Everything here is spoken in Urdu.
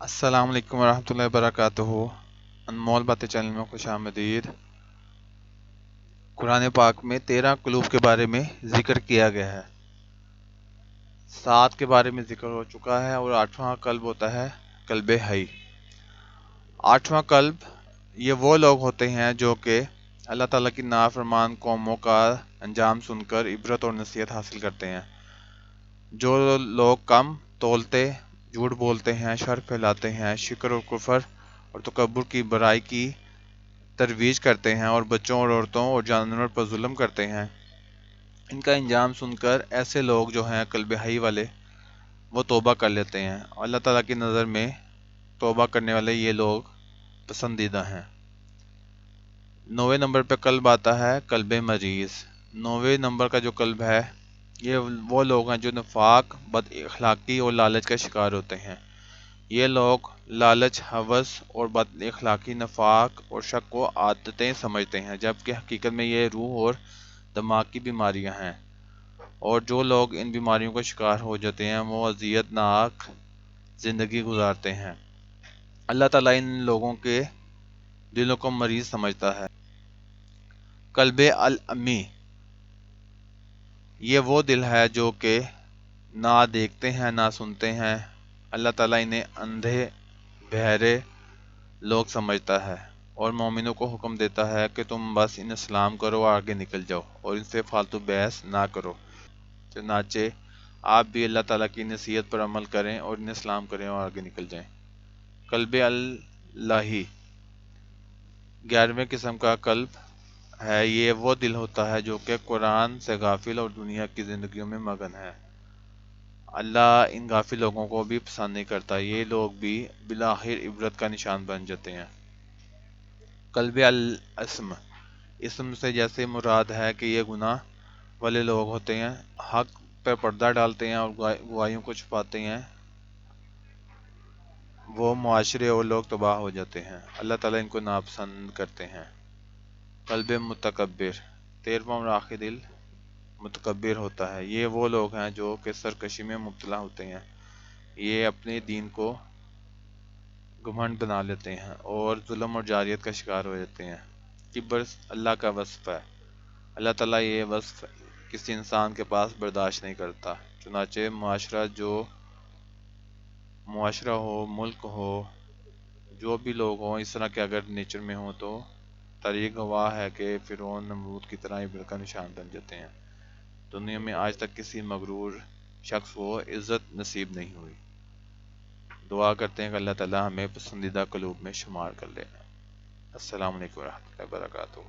السلام علیکم ورحمۃ اللہ وبرکاتہ۔ انمول باتیں چینل میں خوش آمدید۔ قرآن پاک میں 13 قلوب کے بارے میں ذکر کیا گیا ہے۔ 7 کے بارے میں ذکر ہو چکا ہے اور 8واں قلب ہوتا ہے قلب حی۔ 8واں قلب یہ وہ لوگ ہوتے ہیں جو کہ اللہ تعالیٰ کی نافرمان قوموں کا انجام سن کر عبرت اور نصیحت حاصل کرتے ہیں۔ جو لوگ کم تولتے، جھوٹ بولتے ہیں، شر پھیلاتے ہیں، شکر اور کفر اور تکبر کی برائی کی ترویج کرتے ہیں اور بچوں اور عورتوں اور جانوروں پر ظلم کرتے ہیں، ان کا انجام سن کر ایسے لوگ جو ہیں قلب حی والے وہ توبہ کر لیتے ہیں۔ اللہ تعالیٰ کی نظر میں توبہ کرنے والے یہ لوگ پسندیدہ ہیں۔ 9ویں نمبر پہ قلب آتا ہے قلب مریض۔ 9ویں نمبر کا جو قلب ہے یہ وہ لوگ ہیں جو نفاق، بد اخلاقی اور لالچ کا شکار ہوتے ہیں۔ یہ لوگ لالچ، ہوس اور بد اخلاقی، نفاق اور شک کو عادتیں سمجھتے ہیں، جبکہ حقیقت میں یہ روح اور دماغ کی بیماریاں ہیں، اور جو لوگ ان بیماریوں کا شکار ہو جاتے ہیں وہ اذیت ناک زندگی گزارتے ہیں۔ اللہ تعالیٰ ان لوگوں کے دلوں کو مریض سمجھتا ہے۔ قلب الامی یہ وہ دل ہے جو کہ نہ دیکھتے ہیں نہ سنتے ہیں۔ اللہ تعالیٰ انہیں اندھے بہرے لوگ سمجھتا ہے اور مومنوں کو حکم دیتا ہے کہ تم بس انہیں سلام کرو اور آگے نکل جاؤ اور ان سے فالتو بحث نہ کرو۔ چنانچہ آپ بھی اللہ تعالیٰ کی نصیحت پر عمل کریں اور انہیں سلام کریں اور آگے نکل جائیں۔ قلب الہی 11ویں قسم کا قلب ہے۔ یہ وہ دل ہوتا ہے جو کہ قرآن سے غافل اور دنیا کی زندگیوں میں مگن ہے۔ اللہ ان غافل لوگوں کو بھی پسند نہیں کرتا، یہ لوگ بھی بالآخر عبرت کا نشان بن جاتے ہیں۔ قلب الاسم اسم سے جیسے مراد ہے کہ یہ گناہ والے لوگ ہوتے ہیں، حق پر پردہ ڈالتے ہیں اور گواہیوں کو چھپاتے ہیں، وہ معاشرے اور لوگ تباہ ہو جاتے ہیں۔ اللہ تعالیٰ ان کو ناپسند کرتے ہیں۔ قلب متکبر 13واں اور آخری دل متکبر ہوتا ہے۔ یہ وہ لوگ ہیں جو کہ سرکشی میں مبتلا ہوتے ہیں، یہ اپنے دین کو گھمنڈ بنا لیتے ہیں اور ظلم اور جاریت کا شکار ہو جاتے ہیں۔ کبر اللہ کا وصف ہے۔ اللہ تعالیٰ یہ وصف کسی انسان کے پاس برداشت نہیں کرتا۔ چنانچہ معاشرہ ہو، ملک ہو، جو بھی لوگ ہوں، اس طرح کے اگر نیچر میں ہوں تو تاریخ گواہ ہے کہ فرعون، نمرود کی طرح عبرت کا نشان بن جاتے ہیں۔ دنیا میں آج تک کسی مغرور شخص کو عزت نصیب نہیں ہوئی۔ دعا کرتے ہیں کہ اللہ تعالیٰ ہمیں پسندیدہ قلوب میں شمار کر لے۔ السلام علیکم ورحمۃ اللہ وبرکاتہ۔